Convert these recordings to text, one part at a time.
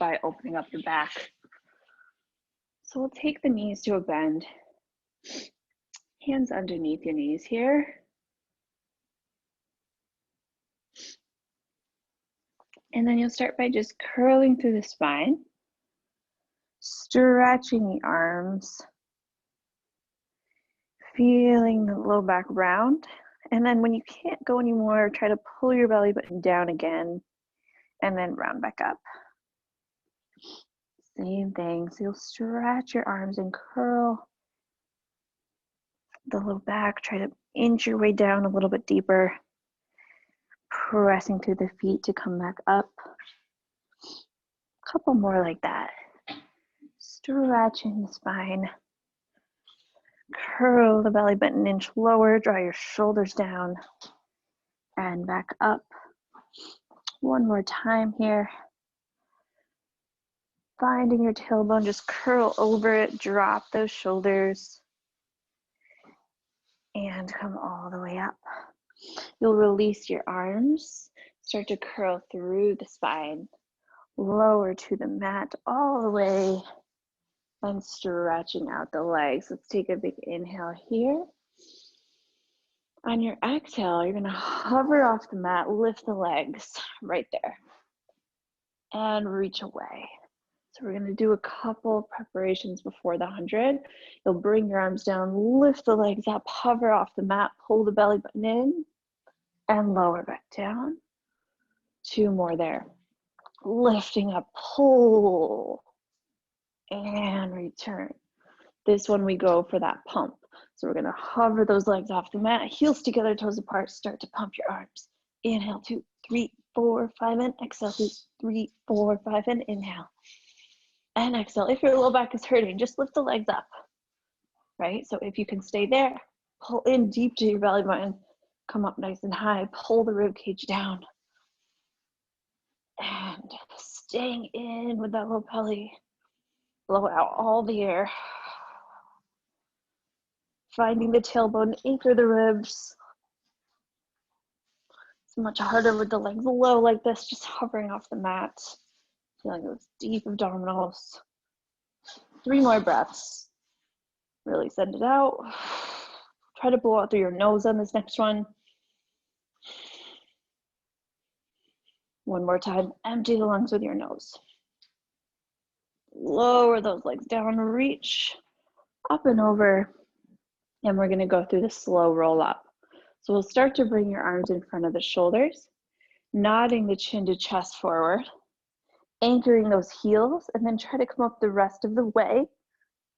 by opening up the back. So we'll take the knees to a bend. Hands underneath your knees here. And then you'll start by just curling through the spine, stretching the arms, feeling the low back round. And then when you can't go anymore, try to pull your belly button down again and then round back up. Same thing. So you'll stretch your arms and curl the low back. Try to inch your way down a little bit deeper, pressing through the feet to come back up. A couple more like that. Stretching the spine. Curl the belly button, inch lower, draw your shoulders down and back up. One more time here. Finding your tailbone, just curl over it, drop those shoulders, and come all the way up. You'll release your arms, start to curl through the spine, lower to the mat all the way, and stretching out the legs. Let's take a big inhale here. On your exhale, you're gonna hover off the mat, lift the legs right there, and reach away. So we're gonna do a couple preparations before the 100. You'll bring your arms down, lift the legs up, hover off the mat, pull the belly button in, and lower back down. 2 more there. Lifting up, pull, and return. This one we go for that pump. So we're gonna hover those legs off the mat, heels together, toes apart, start to pump your arms. Inhale, 2, 3, 4, 5, and exhale, 2, 3, 4, 5, and inhale. And exhale. If your low back is hurting, just lift the legs up, right? So if you can stay there, pull in deep to your belly button, come up nice and high, pull the rib cage down. And staying in with that low belly, blow out all the air. Finding the tailbone, anchor the ribs. It's much harder with the legs low like this, just hovering off the mat. Feeling those deep abdominals. 3 more breaths. Really send it out. Try to blow out through your nose on this next one. One more time, empty the lungs with your nose. Lower those legs down, reach up and over. And we're gonna go through the slow roll up. So we'll start to bring your arms in front of the shoulders, nodding the chin to chest forward, anchoring those heels, and then try to come up the rest of the way,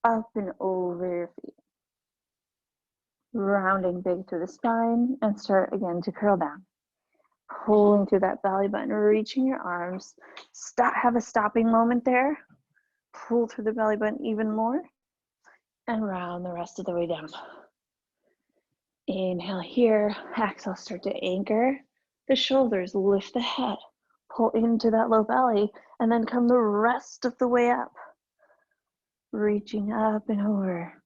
up and over your feet. Rounding big through the spine, and start again to curl down. Pulling through that belly button, reaching your arms. Have a stopping moment there. Pull through the belly button even more, and round the rest of the way down. Inhale here, exhale, start to anchor the shoulders, lift the head, pull into that low belly, and then come the rest of the way up. Reaching up and over.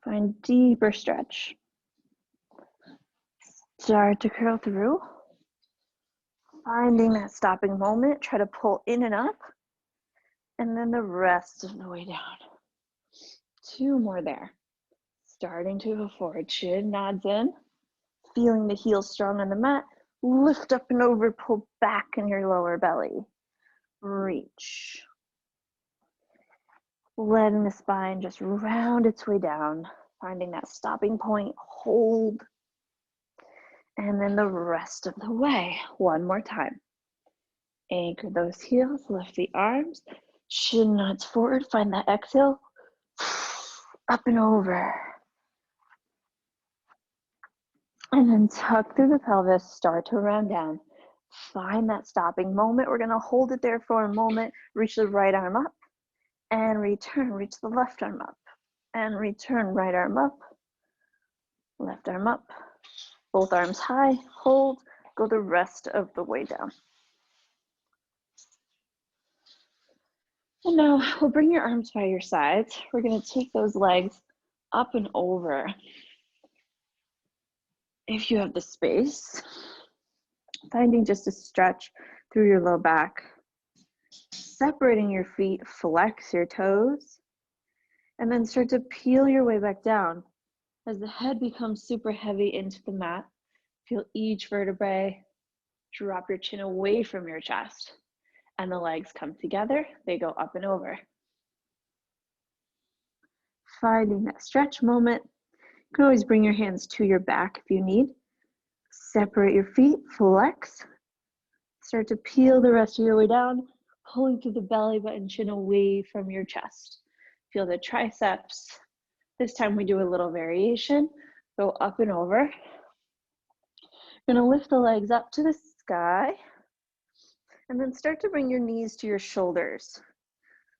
Find deeper stretch. Start to curl through. Finding that stopping moment, try to pull in and up, and then the rest of the way down. 2 more there. Starting to go forward, chin nods in, feeling the heels strong on the mat, lift up and over, pull back in your lower belly. Reach. Letting the spine just round its way down, finding that stopping point, hold. And then the rest of the way, 1 more time. Anchor those heels, lift the arms, chin nods forward, find that exhale, up and over. And then tuck through the pelvis, start to round down. Find that stopping moment. We're gonna hold it there for a moment, reach the right arm up, and return, reach the left arm up, and return, right arm up, left arm up, both arms high, hold, go the rest of the way down. And now we'll bring your arms by your sides. We're gonna take those legs up and over. If you have the space, finding just a stretch through your low back. separating your feet, flex your toes, and then start to peel your way back down. As the head becomes super heavy into the mat, feel each vertebrae, drop your chin away from your chest, and the legs come together, they go up and over. Finding that stretch moment. You can always bring your hands to your back if you need. Separate your feet, flex. Start to peel the rest of your way down, pulling through the belly button, chin away from your chest. Feel the triceps. This time we do a little variation. Go up and over. You're gonna lift the legs up to the sky, and then start to bring your knees to your shoulders.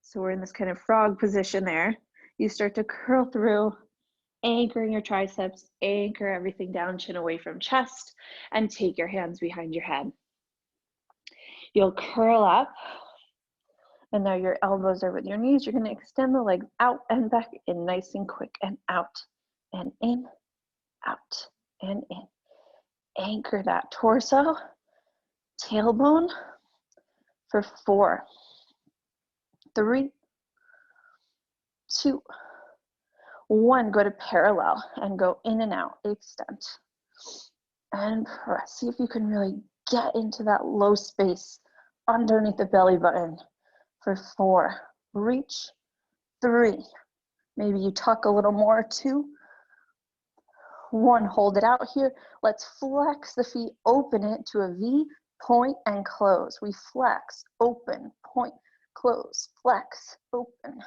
So we're in this kind of frog position there. You start to curl through, anchoring your triceps, anchor everything down, chin away from chest, and take your hands behind your head. You'll curl up, and now your elbows are with your knees. You're gonna extend the legs out and back in, nice and quick, and out, and in, out, and in. Anchor that torso, tailbone for 4, 3, 2, 1. Go to parallel and go in and out, extend, and press. See if you can really get into that low space underneath the belly button for 4. Reach, 3. Maybe you tuck a little more, 2, 1. Hold it out here. Let's flex the feet, open it to a V, point and close. We flex, open, point, close, flex, open.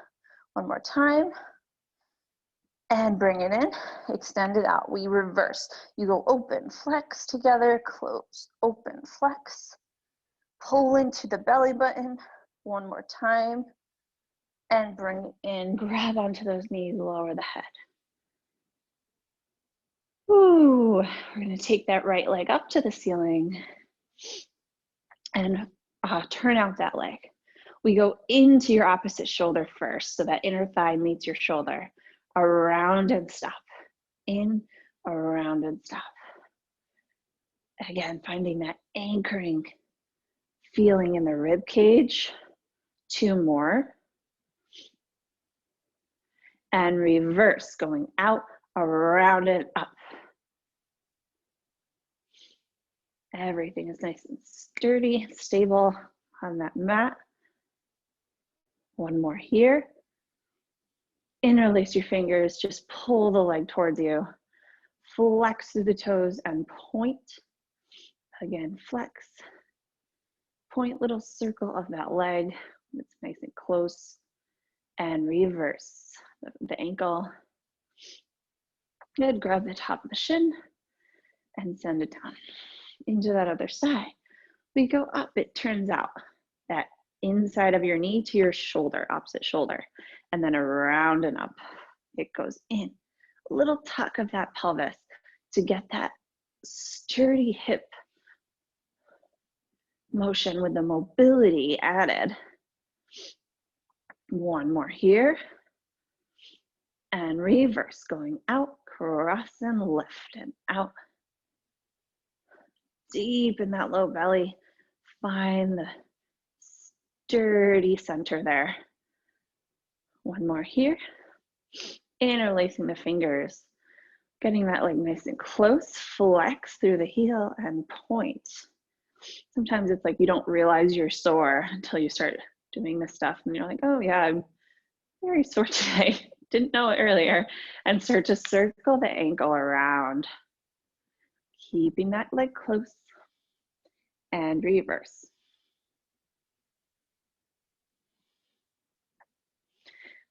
One more time. And bring it in, extend it out. We reverse. You go open, flex together, close, open, flex. Pull into the belly button. One more time. And bring it in, grab onto those knees, lower the head. Ooh, we're gonna take that right leg up to the ceiling and turn out that leg. We go into your opposite shoulder first, so that inner thigh meets your shoulder. Around and stop. In, around and stop. Again, finding that anchoring feeling in the rib cage. 2 more. And reverse, going out, around and up. Everything is nice and sturdy, stable on that mat. 1 more here. Interlace your fingers, just pull the leg towards you. Flex through the toes and point. Again, flex. Point, little circle of that leg. It's nice and close. And reverse the ankle. Good, grab the top of the shin and send it down into that other side. We go up, it turns out, that inside of your knee to your shoulder, opposite shoulder, and then around and up. It goes in. A little tuck of that pelvis to get that sturdy hip motion with the mobility added. 1 more here. And reverse, going out, cross and lift and out. Deep in that low belly. Find the sturdy center there. 1 more here. Interlacing the fingers. Getting that leg nice and close. Flex through the heel and point. Sometimes it's like you don't realize you're sore until you start doing this stuff. And you're like, oh yeah, I'm very sore today. Didn't know it earlier. And start to circle the ankle around. Keeping that leg close. And reverse.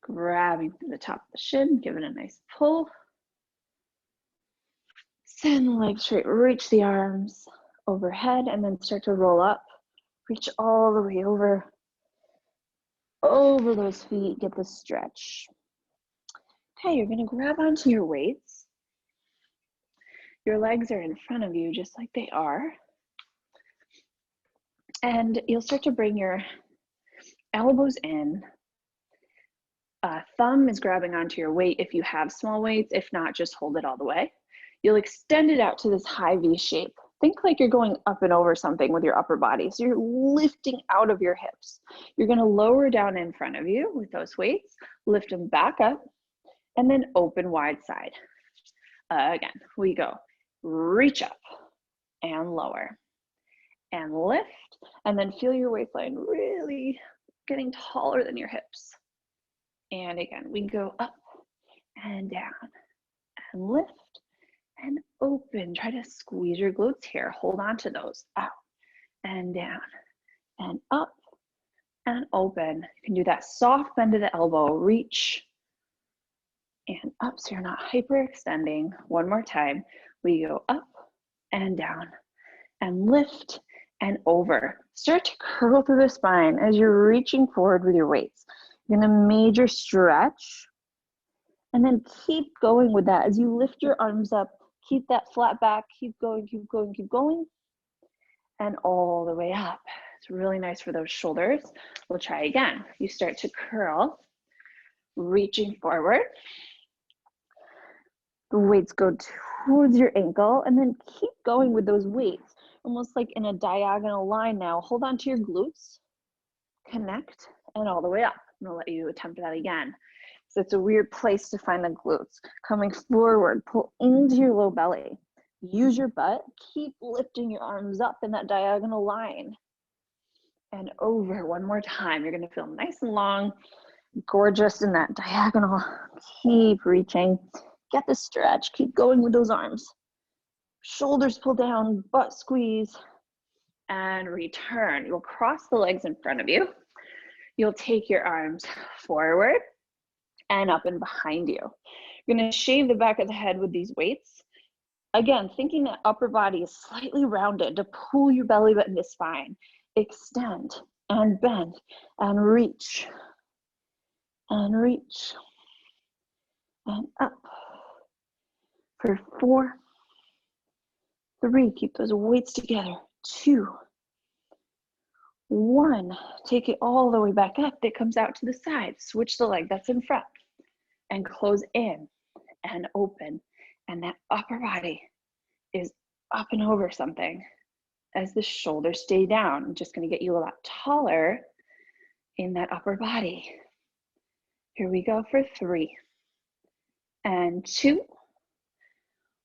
Grabbing through the top of the shin, give it a nice pull. Send the legs straight, reach the arms overhead, and then start to roll up. Reach all the way over those feet, get the stretch. Okay, you're gonna grab onto your weights. Your legs are in front of you just like they are. And you'll start to bring your elbows in. Thumb is grabbing onto your weight if you have small weights. If not, just hold it all the way. You'll extend it out to this high V shape. think like you're going up and over something with your upper body. So you're lifting out of your hips. You're gonna lower down in front of you with those weights, lift them back up, and then open wide side. Again, we go reach up and lower and lift, and then feel your waistline really getting taller than your hips. And again, we go up and down and lift and open. Try to squeeze your glutes here. Hold on to those. Out and down and up and open. You can do that soft bend of the elbow, reach and up so you're not hyperextending. One more time. We go up and down and lift and over. Start to curl through the spine as you're reaching forward with your weights. You're gonna major stretch and then keep going with that. As you lift your arms up, keep that flat back, keep going, keep going, keep going, and all the way up. It's really nice for those shoulders. We'll try again. You start to curl, reaching forward. The weights go towards your ankle, and then keep going with those weights, almost like in a diagonal line now. Hold on to your glutes, connect, and all the way up. I'm gonna let you attempt that again. So it's a weird place to find the glutes. Coming forward, pull into your low belly. Use your butt, keep lifting your arms up in that diagonal line. And over one more time. You're gonna feel nice and long, gorgeous in that diagonal. Keep reaching, get the stretch, keep going with those arms. Shoulders pull down, butt squeeze, and return. You'll cross the legs in front of you. You'll take your arms forward and up and behind you. You're gonna shave the back of the head with these weights. Again, thinking that upper body is slightly rounded to pull your belly button to spine. Extend and bend and reach and up. For 4, 3, keep those weights together. 2, 1, take it all the way back up. That comes out to the side. Switch the leg that's in front and close in and open. And that upper body is up and over something as the shoulders stay down. I'm just gonna get you a lot taller in that upper body. Here we go for 3 and 2,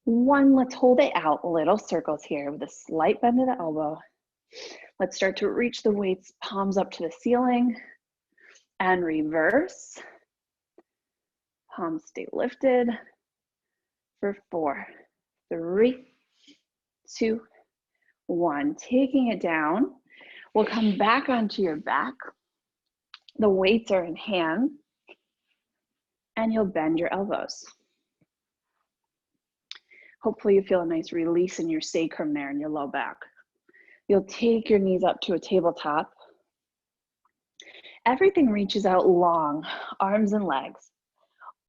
1. Let's hold it out. Little circles here with a slight bend of the elbow. Let's start to reach the weights, palms up to the ceiling and reverse. Palms stay lifted for 4, 3, 2, 1. Taking it down. We'll come back onto your back. The weights are in hand and you'll bend your elbows. Hopefully you feel a nice release in your sacrum there in your low back. You'll take your knees up to a tabletop. Everything reaches out long, arms and legs.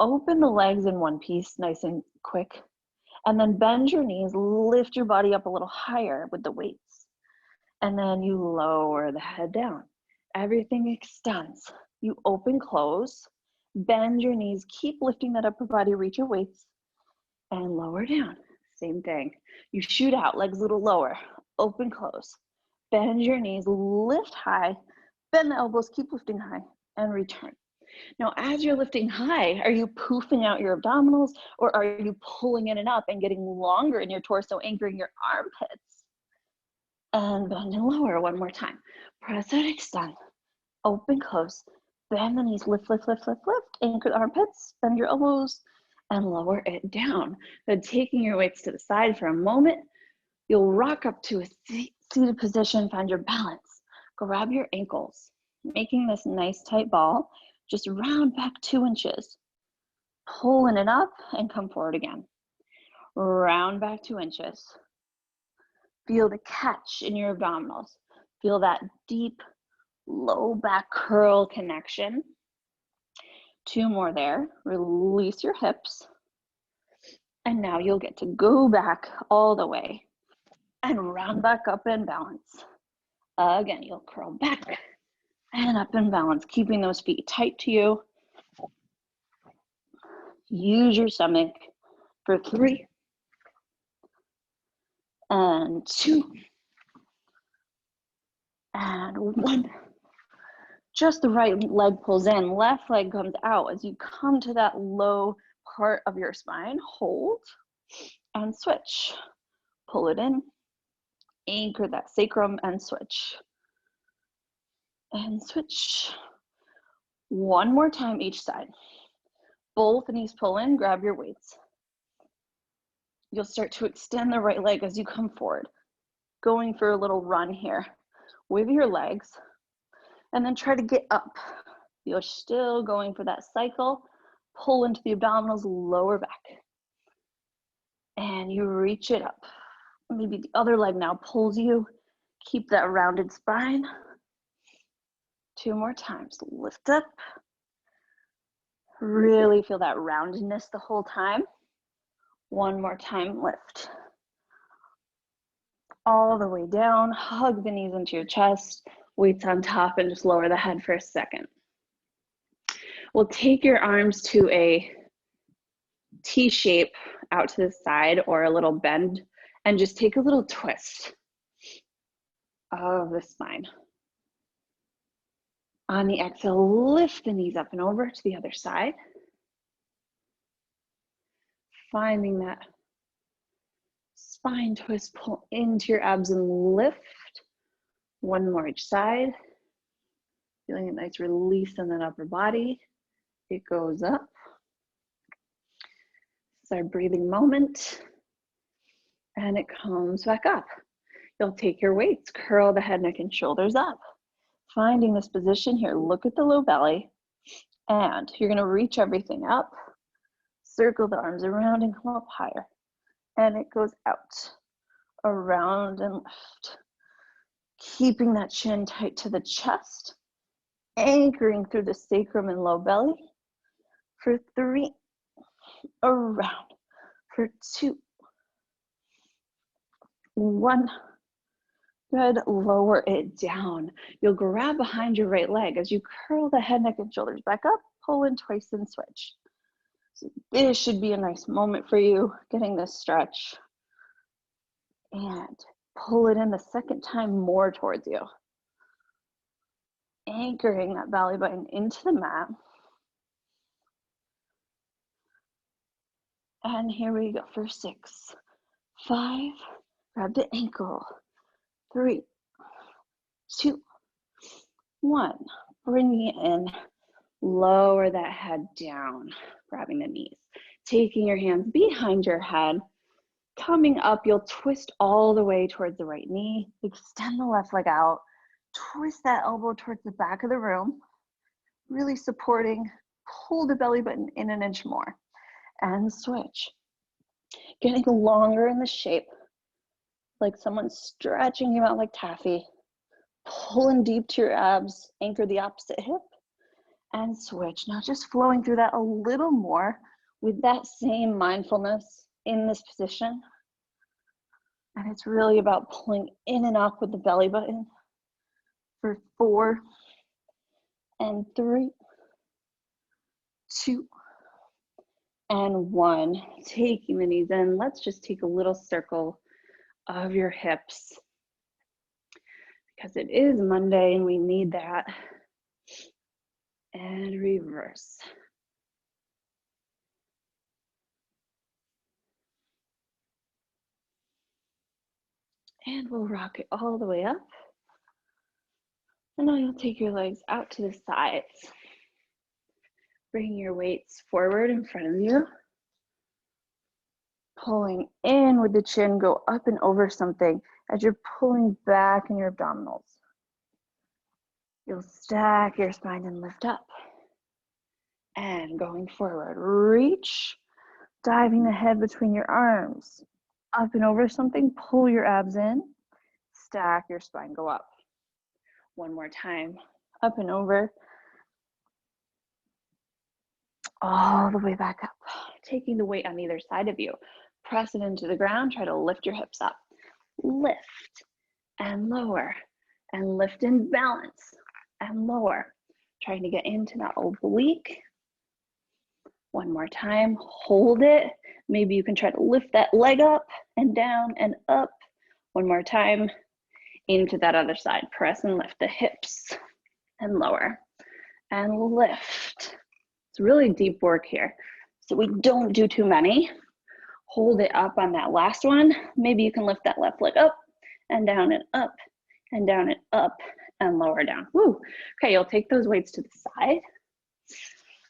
Open the legs in one piece, nice and quick, and then bend your knees, lift your body up a little higher with the weights. And then you lower the head down. Everything extends. You open, close, bend your knees, keep lifting that upper body, reach your weights, and lower down. Same thing. You shoot out, legs a little lower, open, close. Bend your knees, lift high, bend the elbows, keep lifting high, and return. Now, as you're lifting high, are you poofing out your abdominals, or are you pulling in and up and getting longer in your torso, anchoring your armpits? And bend and lower one more time. Press out, extend, open, close, bend the knees, lift, lift, lift, lift, lift, anchor the armpits, bend your elbows, and lower it down. Then taking your weights to the side for a moment, you'll rock up to a seated position, find your balance. Grab your ankles, making this nice tight ball. Just round back 2 inches. Pulling it up and come forward again. Round back 2 inches. Feel the catch in your abdominals. Feel that deep low back curl connection. 2 more there. Release your hips. And now you'll get to go back all the way and round back up and balance. Again, you'll curl back and up and balance, keeping those feet tight to you. Use your stomach for 3 and 2, and 1. Just the right leg pulls in, left leg comes out. As you come to that low part of your spine, hold and switch. Pull it in, anchor that sacrum and switch. And switch. One more time each side. Both knees pull in, grab your weights. You'll start to extend the right leg as you come forward, going for a little run here with your legs, and then try to get up. You're still going for that cycle. Pull into the abdominals, lower back. And you reach it up. Maybe the other leg now pulls you. Keep that rounded spine. 2 more times. Lift up. Really feel that roundedness the whole time. 1 more time, lift. All the way down, hug the knees into your chest, weights on top, and just lower the head for a second. We'll take your arms to a T shape out to the side or a little bend, and just take a little twist of the spine. On the exhale, lift the knees up and over to the other side. Finding that spine twist, pull into your abs and lift. 1 more each side. Feeling a nice release in that upper body. It goes up. This is our breathing moment. And it comes back up. You'll take your weights, curl the head, neck, and shoulders up. Finding this position here, look at the low belly. And you're gonna reach everything up. Circle the arms around and come up higher. And it goes out, around and left. Keeping that chin tight to the chest, anchoring through the sacrum and low belly. For 3, around. For 2, 1. Good, lower it down. You'll grab behind your right leg as you curl the head, neck, and shoulders back up, pull in twice and switch. So this should be a nice moment for you, getting this stretch. And pull it in the second time more towards you. Anchoring that belly button into the mat. And here we go for 6, 5, grab the ankle. 3, 2, 1. Bring it in. Lower that head down, grabbing the knees. Taking your hands behind your head. Coming up, you'll twist all the way towards the right knee. Extend the left leg out. Twist that elbow towards the back of the room. Really supporting. Pull the belly button in an inch more. And switch. Getting longer in the shape. Like someone's stretching you out like taffy. Pulling deep to your abs. Anchor the opposite hip. And switch. Now just flowing through that a little more with that same mindfulness in this position. And it's really about pulling in and up with the belly button for 4 and 3, 2 and 1. Taking the knees in. Let's just take a little circle of your hips because it is Monday and we need that. And reverse. And we'll rock it all the way up. And now you'll take your legs out to the sides. Bring your weights forward in front of you. Pulling in with the chin, go up and over something as you're pulling back in your abdominals. You'll stack your spine and lift up. And going forward, reach, diving the head between your arms. Up and over something, pull your abs in, stack your spine, go up. 1 more time, up and over. All the way back up. Taking the weight on either side of you. Press it into the ground, try to lift your hips up. Lift and lower, and lift and balance, and lower. Trying to get into that oblique. 1 more time, hold it. Maybe you can try to lift that leg up and down and up One more time, into that other side. Press and lift the hips and lower and lift. It's really deep work here. So we don't do too many. Hold it up on that last one. Maybe you can lift that left leg up and down and up and down and up and lower down. Woo. Okay, you'll take those weights to the side.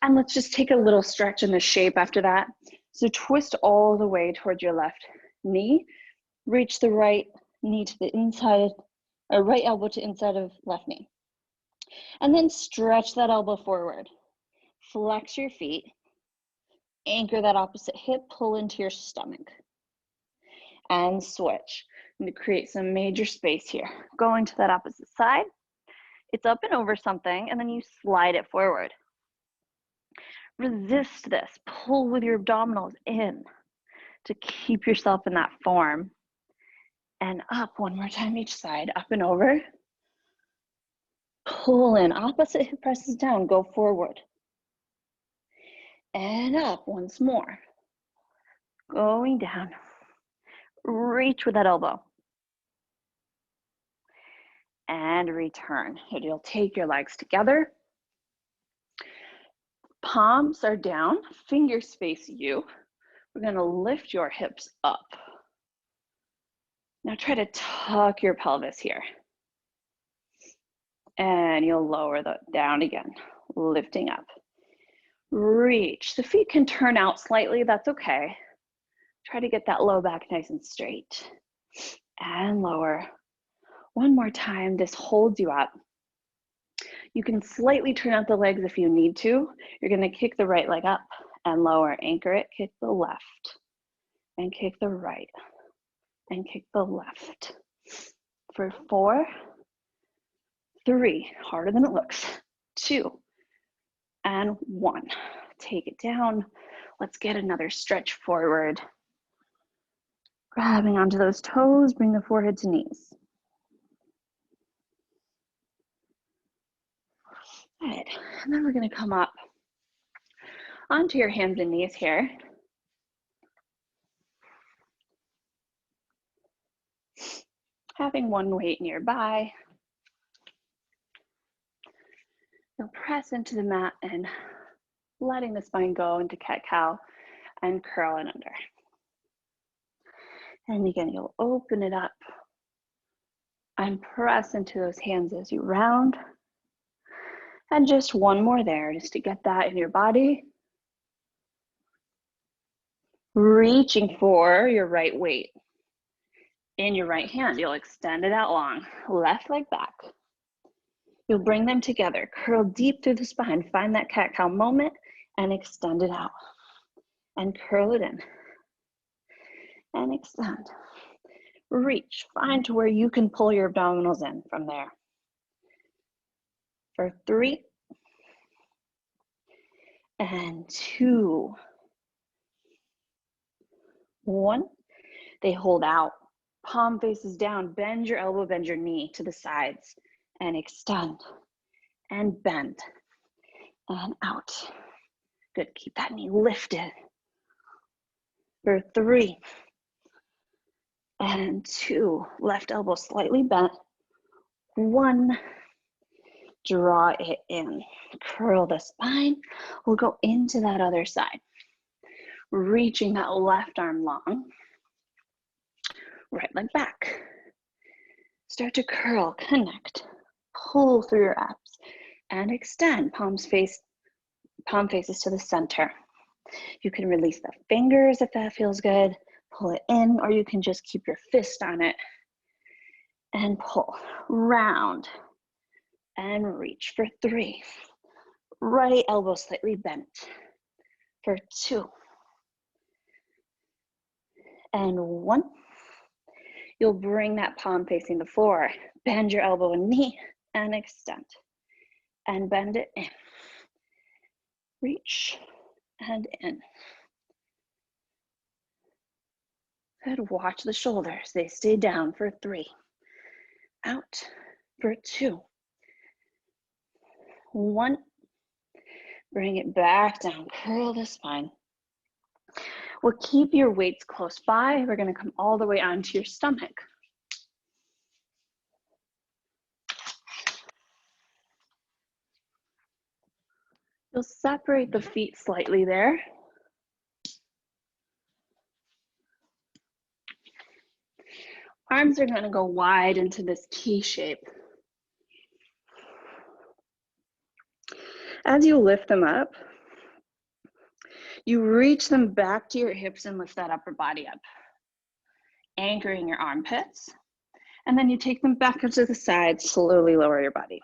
And let's just take a little stretch in the shape after that. So twist all the way towards your left knee. Reach the right knee to the inside, or right elbow to inside of left knee. And then stretch that elbow forward. Flex your feet. Anchor that opposite hip, pull into your stomach. And switch. I'm going to create some major space here. Go into that opposite side. It's up and over something, and then you slide it forward. Resist this. Pull with your abdominals in to keep yourself in that form. And up one more time each side, up and over. Pull in, opposite hip presses down, go forward. And up once more. Going down. Reach with that elbow. And return. You'll take your legs together. Palms are down, fingers face you. We're going to lift your hips up. Now try to tuck your pelvis here. And you'll lower that down again, lifting up. Reach. The feet can turn out slightly, that's okay. Try to get that low back nice and straight. And lower. One more time, this holds you up. You can slightly turn out the legs if you need to. You're gonna kick the right leg up and lower, anchor it, kick the left, and kick the right, and kick the left. For 4, 3, harder than it looks, 2, and 1. Take it down. Let's get another stretch forward. Grabbing onto those toes, bring the forehead to knees. Good. And then we're going to come up onto your hands and knees here. Having one weight nearby. You'll press into the mat and letting the spine go into cat-cow and curl it under. And again, you'll open it up and press into those hands as you round. And just one more there, just to get that in your body. Reaching for your right weight. In your right hand, you'll extend it out long. Left leg back. You'll bring them together. Curl deep through the spine. Find that cat-cow moment and extend it out. And curl it in. And extend. Reach. Find to where you can pull your abdominals in from there. For 3, and 2, 1. They hold out. Palm faces down. Bend your elbow, bend your knee to the sides, and extend, and bend, and out. Good. Keep that knee lifted. For 3, and 2. Left elbow slightly bent. 1. Draw it in. Curl the spine. We'll go into that other side. Reaching that left arm long. Right leg back. Start to curl, connect. Pull through your abs and extend. Palm faces to the center. You can release the fingers if that feels good. Pull it in, or you can just keep your fist on it and pull. Round. And reach for 3. Right elbow slightly bent. For 2. And 1. You'll bring that palm facing the floor. Bend your elbow and knee and extend. And bend it in. Reach and in. Good. Watch the shoulders. They stay down for 3. Out for 2. 1. Bring it back down. Curl the spine. We'll keep your weights close by. We're going to come all the way onto your stomach. You'll separate the feet slightly there. Arms are gonna go wide into this T shape. As you lift them up, you reach them back to your hips and lift that upper body up, anchoring your armpits. And then you take them back up to the side, slowly lower your body.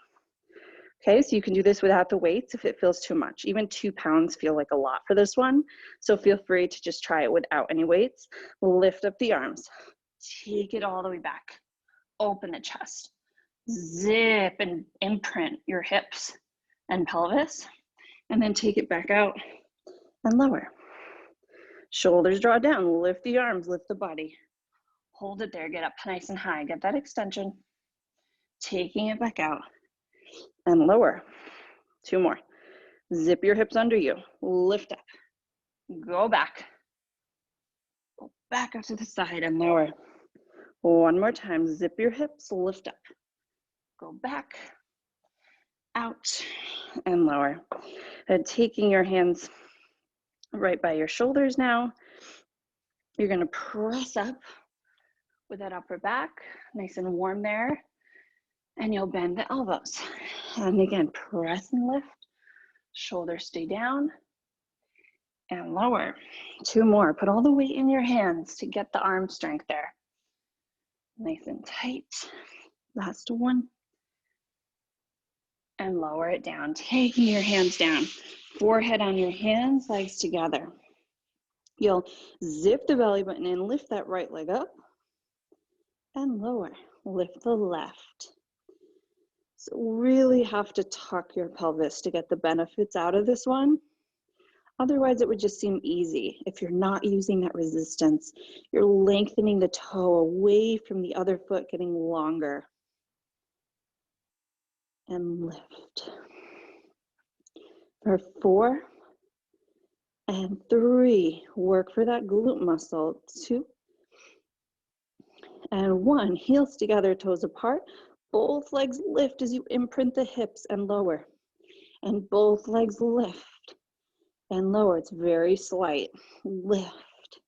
Okay, so you can do this without the weights if it feels too much. Even 2 pounds feel like a lot for this one. So feel free to just try it without any weights. Lift up the arms, take it all the way back. Open the chest, zip and imprint your hips and pelvis, and then take it back out and lower. Shoulders draw down, lift the arms, lift the body. Hold it there, get up nice and high, get that extension. Taking it back out and lower. 2 more. Zip your hips under you, lift up, go back up to the side and lower. 1 more time, zip your hips, lift up, go back, out, and lower. And taking your hands right by your shoulders now, you're gonna press up with that upper back, nice and warm there, and you'll bend the elbows. And again, press and lift, shoulders stay down, and lower. 2 more, put all the weight in your hands to get the arm strength there. Nice and tight, last one. And lower it down, taking your hands down, forehead on your hands, legs together. You'll zip the belly button and lift that right leg up and lower, lift the left. So really have to tuck your pelvis to get the benefits out of this one. Otherwise it would just seem easy. If you're not using that resistance, you're lengthening the toe away from the other foot, getting longer. And lift. For 4 and 3, work for that glute muscle. 2 and 1, heels together, toes apart. Both legs lift as you imprint the hips and lower. And both legs lift and lower. It's very slight. Lift.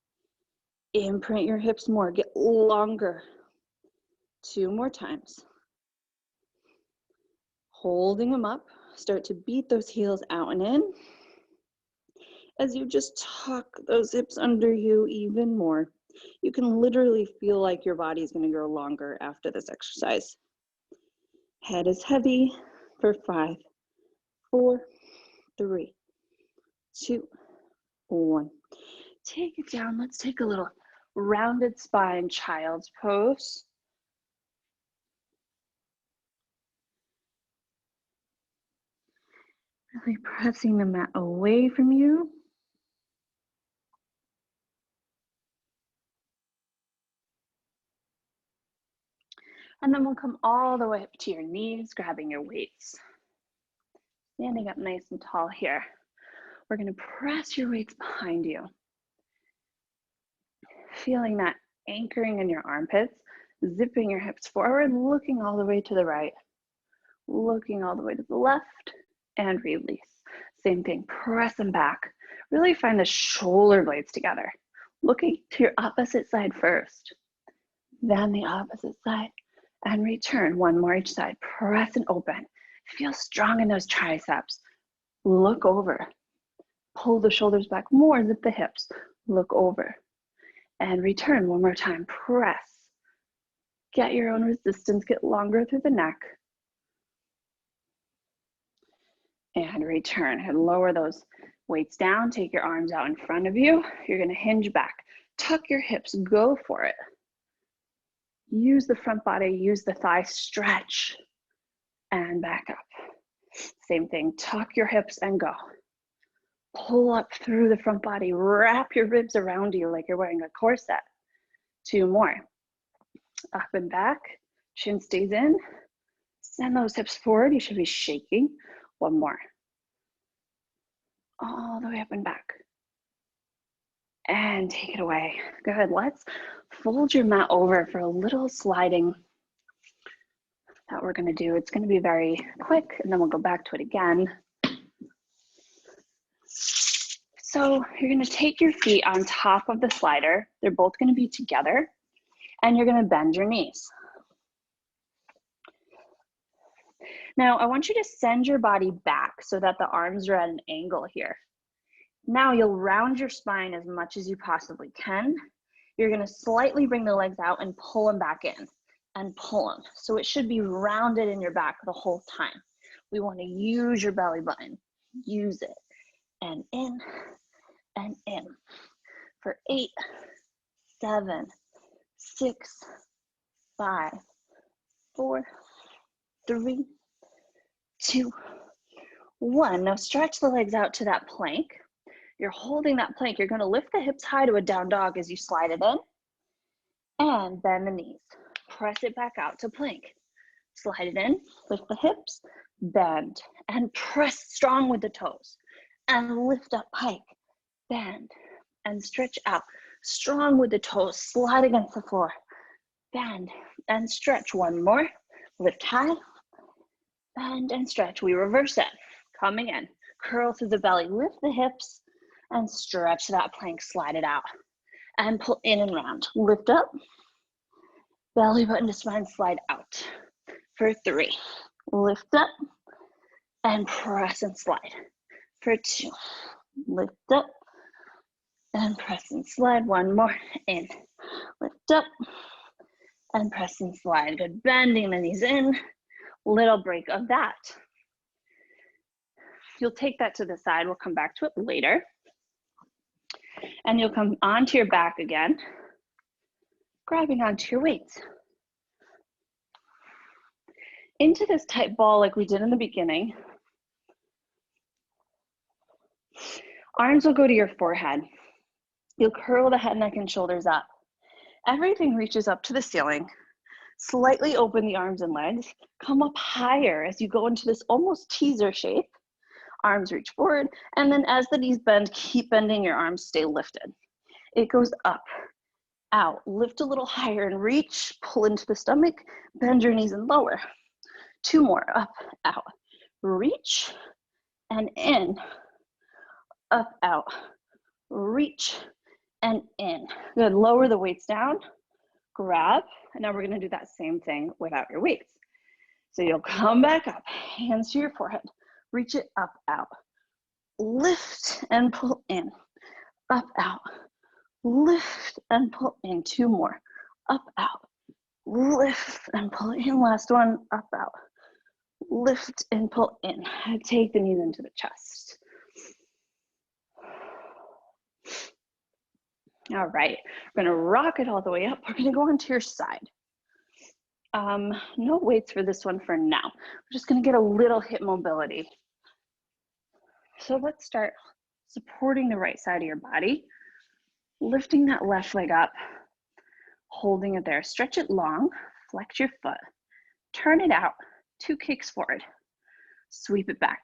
Imprint your hips more, get longer. 2 more times. Holding them up, start to beat those heels out and in as you just tuck those hips under you even more. You can literally feel like your body is going to grow longer after this exercise. Head is heavy for 5, 4, 3, 2, 1. Take it down. Let's take a little rounded spine child's pose. Really pressing the mat away from you. And then we'll come all the way up to your knees, grabbing your weights. Standing up nice and tall here. We're gonna press your weights behind you. Feeling that anchoring in your armpits, zipping your hips forward, looking all the way to the right, looking all the way to the left, and release. Same thing, press them back. Really find the shoulder blades together. Looking to your opposite side first, then the opposite side, and return. 1 more each side. Press and open. Feel strong in those triceps. Look over. Pull the shoulders back more, zip the hips. Look over. And return 1 more time. Press. Get your own resistance. Get longer through the neck. And return. And lower those weights down. Take your arms out in front of you. You're going to hinge back. Tuck your hips. Go for it. Use the front body. Use the thigh. Stretch. And back up. Same thing. Tuck your hips and go. Pull up through the front body. Wrap your ribs around you like you're wearing a corset. 2 more. Up and back. Chin stays in. Send those hips forward. You should be shaking. 1 more. All the way up and back. And take it away. Good. Let's fold your mat over for a little sliding that we're going to do. It's going to be very quick, and then we'll go back to it again. So you're gonna take your feet on top of the slider. They're both gonna be together, and you're gonna bend your knees. Now, I want you to send your body back so that the arms are at an angle here. Now you'll round your spine as much as you possibly can. You're gonna slightly bring the legs out and pull them back in and pull them. So it should be rounded in your back the whole time. We wanna use your belly button. Use it. And in and in. For 8, 7, 6, 5, 4, 3, 2, 1. Now stretch the legs out to that plank. You're holding that plank. You're gonna lift the hips high to a down dog as you slide it in and bend the knees. Press it back out to plank. Slide it in, lift the hips, bend, and press strong with the toes. And lift up, pike, bend, and stretch out. Strong with the toes, slide against the floor. Bend and stretch. One more. Lift high, bend and stretch. We reverse it. Coming in, curl through the belly, lift the hips, and stretch that plank, slide it out. And pull in and round. Lift up, belly button to spine, slide out. For 3, lift up, and press and slide. For 2, lift up, and press and slide. One more, in. Lift up, and press and slide. Good, bending the knees in. Little break of that. You'll take that to the side. We'll come back to it later. And you'll come onto your back again, grabbing onto your weights. Into this tight ball like we did in the beginning. Arms will go to your forehead. You'll curl the head, neck, and shoulders up. Everything reaches up to the ceiling. Slightly open the arms and legs. Come up higher as you go into this almost teaser shape. Arms reach forward, and then as the knees bend, keep bending your arms, stay lifted. It goes up, out, lift a little higher and reach, pull into the stomach, bend your knees and lower. 2 more, up, out, reach, and in, up, out, reach, and in. Good, lower the weights down, grab, and now we're gonna do that same thing without your weights. So you'll come back up, hands to your forehead, reach it up, out, lift and pull in, up, out, lift and pull in. 2 more, up, out, lift and pull in. Last one, up, out, lift and pull in. Take the knees into the chest. All right, we're gonna rock it all the way up. We're gonna go onto your side. No weights for this one for now. We're just gonna get a little hip mobility. So let's start supporting the right side of your body, lifting that left leg up, holding it there. Stretch it long, flex your foot, turn it out, 2 kicks forward, sweep it back,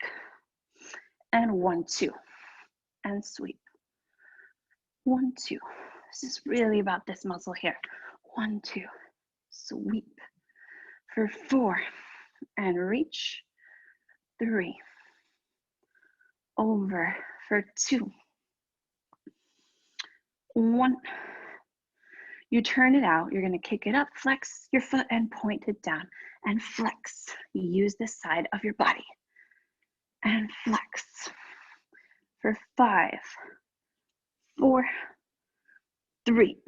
and 1, 2, and sweep. 1, 2. This is really about this muscle here. 1, 2, sweep. For 4, and reach. 3, over. For 2, 1. You turn it out. You're gonna kick it up, flex your foot, and point it down. And flex. Use this side of your body. And flex. For 5, 4, 3,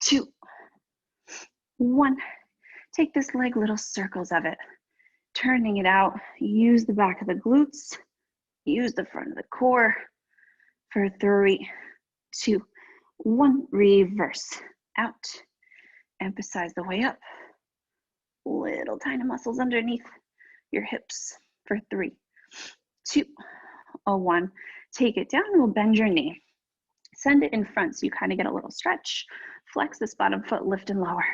2, 1. Take this leg, little circles of it. Turning it out. Use the back of the glutes. Use the front of the core. For 3, 2, 1. Reverse. Out. Emphasize the way up. Little tiny muscles underneath your hips. For 3, 2, 1. Take it down and we'll bend your knee. Send it in front so you kind of get a little stretch. Flex this bottom foot, lift and lower.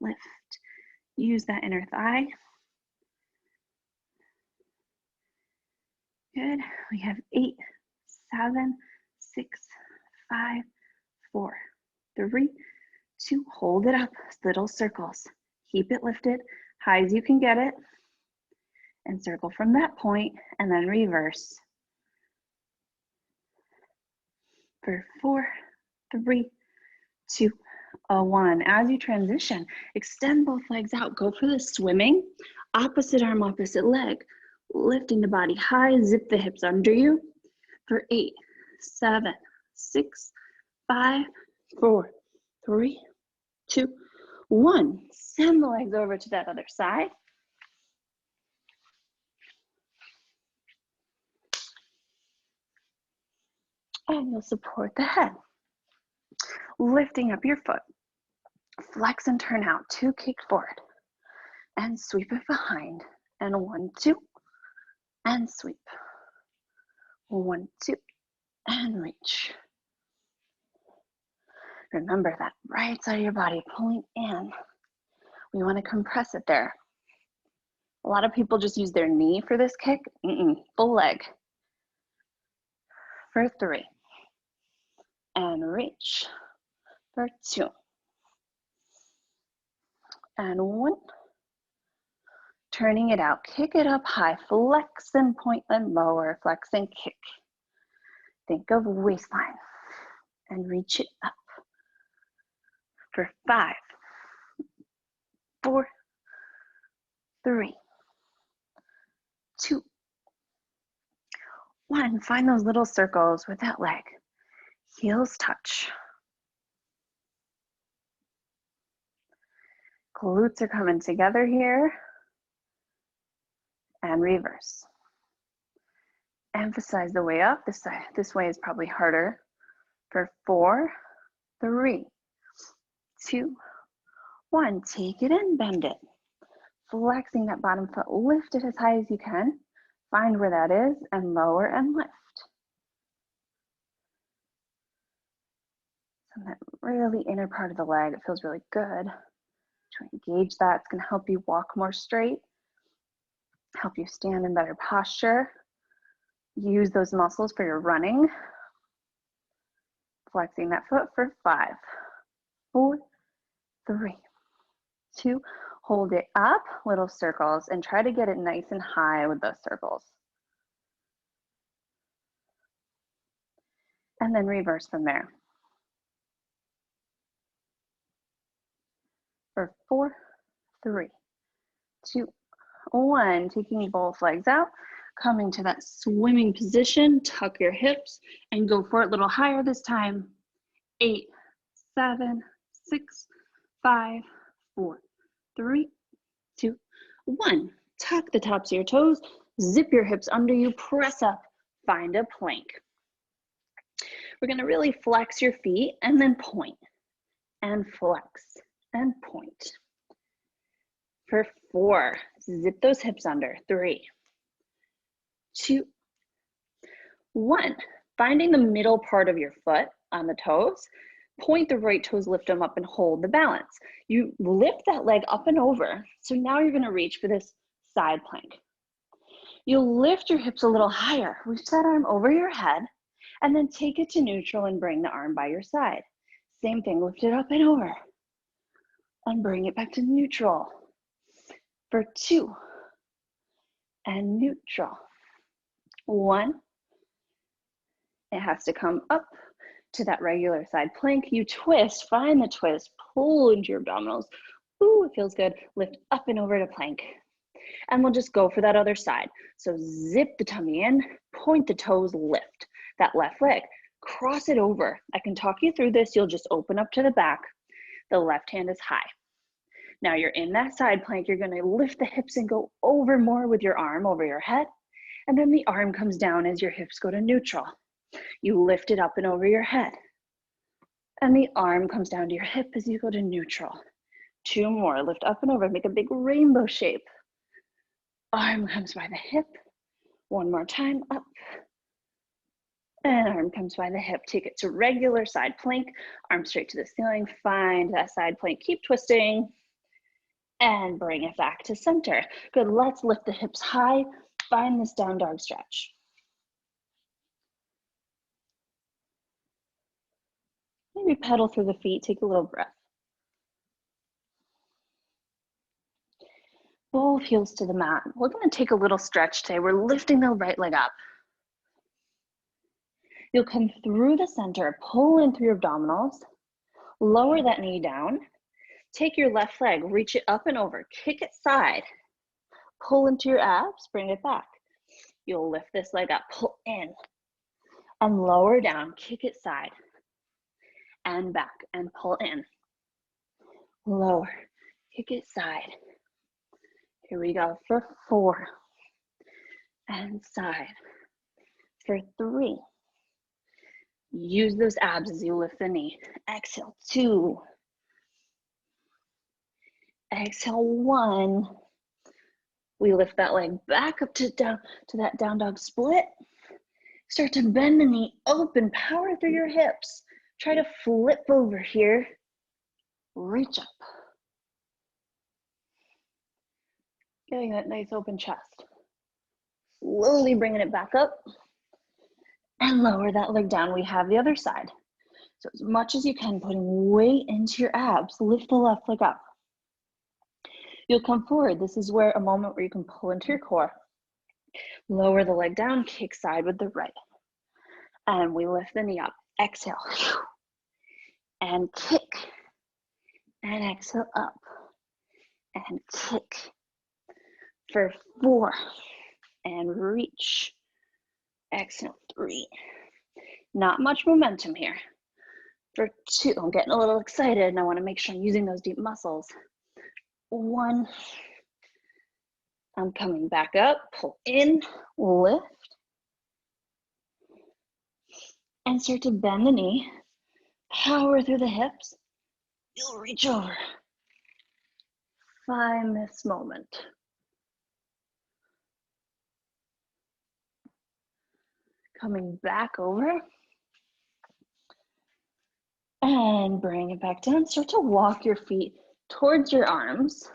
Lift. Use that inner thigh. Good. We have 8, 7, 6, 5, 4, 3, 2. Hold it up. Little circles. Keep it lifted. High as you can get it. And circle from that point and then reverse. for 4, 3, 2, 1. As you transition, extend both legs out. Go for the swimming. Opposite arm, opposite leg. Lifting the body high. Zip the hips under you for 8, 7, 6, 5, 4, 3, 2, 1. Send the legs over to that other side. And you'll support the head. Lifting up your foot. Flex and turn out. 2, kick forward. And sweep it behind. And 1, 2. And sweep. 1, 2. And reach. Remember that right side of your body pulling in. We want to compress it there. A lot of people just use their knee for this kick. Full leg. For 3. And reach. For 2. And 1. Turning it out. Kick it up high. Flex and point and lower. Flex and kick. Think of waistline. And reach it up. For 5. 4. 3. 2. 1. Find those little circles with that leg. Heels touch. Glutes are coming together here. And reverse. Emphasize the way up. This way is probably harder. For 4, 3, 2, 1. Take it in, bend it. Flexing that bottom foot. Lift it as high as you can. Find where that is and lower and lift. So that really inner part of the leg, it feels really good. To engage that, it's going to help you walk more straight, help you stand in better posture. Use those muscles for your running. Flexing that foot for 5, 4, 3, 2. Hold it up, little circles, and try to get it nice and high with those circles. And then reverse from there. For 4, 3, 2, 1. Taking both legs out, coming to that swimming position. Tuck your hips and go for it a little higher this time. 8, 7, 6, 5, 4, 3, 2, 1. Tuck the tops of your toes. Zip your hips under you. Press up. Find a plank. We're going to really flex your feet and then point. And flex. And point. For 4, zip those hips under. 3, 2, 1. Finding the middle part of your foot on the toes. Point the right toes, lift them up and hold the balance. You lift that leg up and over. So now you're going to reach for this side plank. You'll lift your hips a little higher. Reach that arm over your head and then take it to neutral and bring the arm by your side. Same thing, lift it up and over. And bring it back to neutral. For 2, and neutral. 1, it has to come up to that regular side plank. You twist, find the twist, pull into your abdominals. Ooh, it feels good. Lift up and over to plank. And we'll just go for that other side. So zip the tummy in, point the toes, lift that left leg. Cross it over. I can talk you through this. You'll just open up to the back. The left hand is high. Now you're in that side plank. You're going to lift the hips and go over more with your arm over your head. And then the arm comes down as your hips go to neutral. You lift it up and over your head. And the arm comes down to your hip as you go to neutral. 2 more. Lift up and over. Make a big rainbow shape. Arm comes by the hip. 1 more time. Up. And arm comes by the hip. Take it to regular side plank. Arm straight to the ceiling. Find that side plank. Keep twisting. And bring it back to center. Good. Let's lift the hips high. Find this down dog stretch. Maybe pedal through the feet. Take a little breath. Both heels to the mat. We're going to take a little stretch today. We're lifting the right leg up. You'll come through the center, pull in through your abdominals, lower that knee down, take your left leg, reach it up and over, kick it side, pull into your abs, bring it back. You'll lift this leg up, pull in, and lower down, kick it side, and back, and pull in, lower, kick it side. Here we go for 4, and side, for 3. Use those abs as you lift the knee. Exhale, 2. Exhale, 1. We lift that leg back up to that down dog split. Start to bend the knee, open, power through your hips. Try to flip over here. Reach up. Getting that nice open chest. Slowly bringing it back up. And lower that leg down. We have the other side. So as much as you can, putting weight into your abs, lift the left leg up. You'll come forward. This is where a moment where you can pull into your core. Lower the leg down, kick side with the right. And we lift the knee up. Exhale. And kick. And exhale up. And kick. For 4. And reach. Exhale, 3. Not much momentum here. For 2, I'm getting a little excited and I want to make sure I'm using those deep muscles. 1. I'm coming back up, pull in, lift. And start to bend the knee, power through the hips. You'll reach over. Find this moment. Coming back over. And bring it back down. Start to walk your feet towards your arms.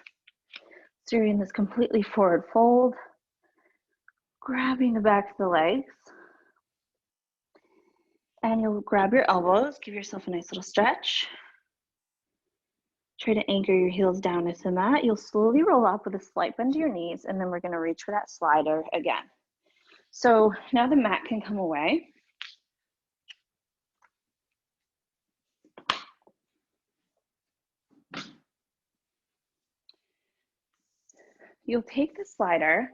So you're in this completely forward fold. Grabbing the back of the legs. And you'll grab your elbows. Give yourself a nice little stretch. Try to anchor your heels down into the mat. You'll slowly roll up with a slight bend to your knees. And then we're going to reach for that slider again. So now the mat can come away. You'll take the slider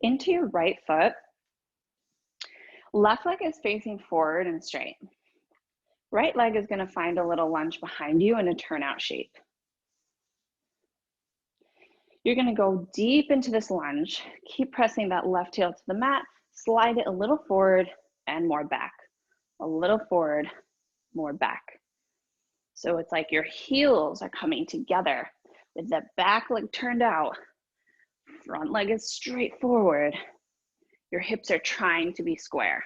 into your right foot. Left leg is facing forward and straight. Right leg is going to find a little lunge behind you in a turnout shape. You're going to go deep into this lunge. Keep pressing that left heel to the mat. Slide it a little forward and more back. A little forward, more back. So it's like your heels are coming together with the back leg turned out. Front leg is straight forward. Your hips are trying to be square.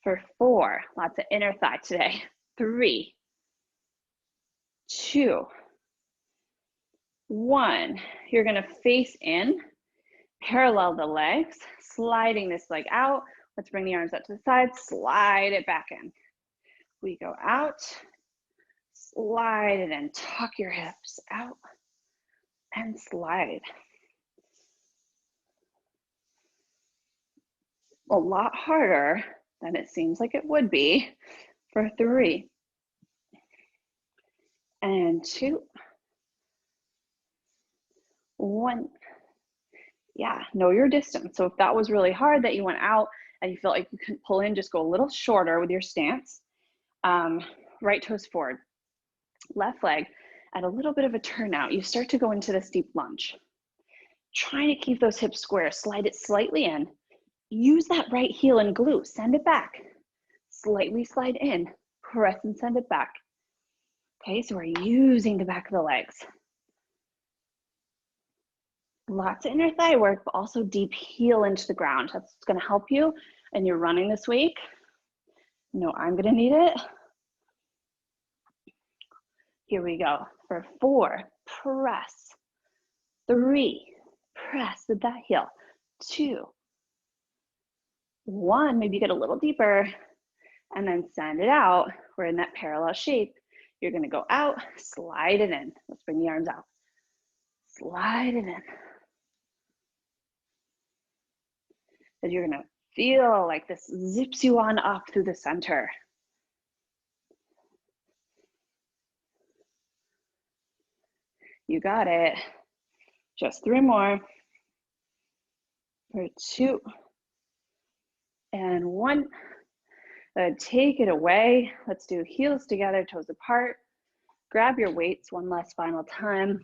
For 4, lots of inner thigh today. 3, 2, 1. You're going to face in, parallel the legs, sliding this leg out. Let's bring the arms up to the side, slide it back in. We go out, slide it in, tuck your hips out, and slide. A lot harder than it seems like it would be. For 3, and 2, 1. Yeah, know your distance. So if that was really hard that you went out and you felt like you couldn't pull in, just go a little shorter with your stance. Right toes forward, left leg at a little bit of a turnout. You start to go into this deep lunge. Trying to keep those hips square, slide it slightly in. Use that right heel and glute, send it back. Slightly slide in, press and send it back. Okay, so we're using the back of the legs. Lots of inner thigh work, but also deep heel into the ground. That's gonna help you and you're running this week. No, I'm gonna need it. Here we go. For 4, press. 3, press with that heel. 2, 1, maybe get a little deeper and then send it out. We're in that parallel shape. You're gonna go out, slide it in. Let's bring the arms out. Slide it in. And you're gonna Feel like this zips you on up through the center. You got it. Just 3 more. For 2 and 1. Take it away. Let's do heels together, toes apart. Grab your weights one last final time.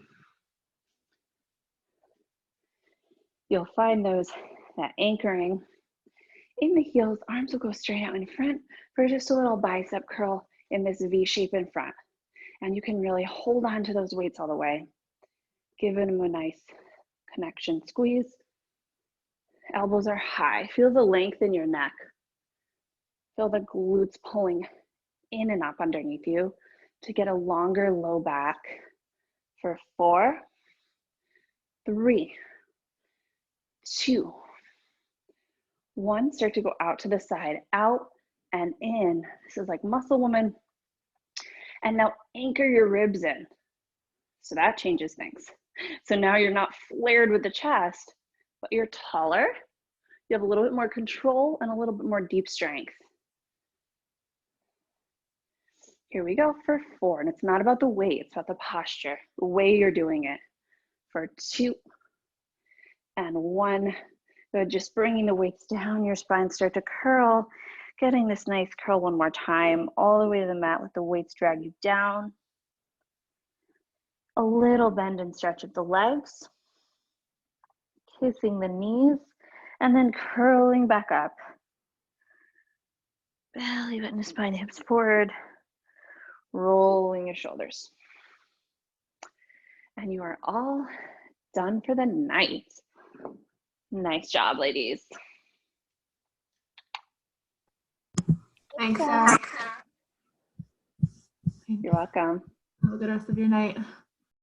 You'll find that anchoring in the heels. Arms will go straight out in front for just a little bicep curl in this V shape in front. And you can really hold on to those weights all the way. Give them a nice connection squeeze. Elbows are high. Feel the length in your neck. Feel the glutes pulling in and up underneath you to get a longer low back. For 4, 3, 2, 1. Start to go out to the side, out and in. This is like muscle woman. And now anchor your ribs in. So that changes things. So now you're not flared with the chest, but you're taller. You have a little bit more control and a little bit more deep strength. Here we go for 4. And it's not about the weight, it's about the posture, the way you're doing it. For 2 and 1. Good, just bringing the weights down, your spine start to curl, getting this nice curl one more time, all the way to the mat with the weights drag you down. A little bend and stretch of the legs, kissing the knees, and then curling back up. Belly button to spine, hips forward, rolling your shoulders. And you are all done for the night. Nice job, ladies. Thanks, Zach. You're welcome. Have a good rest of your night.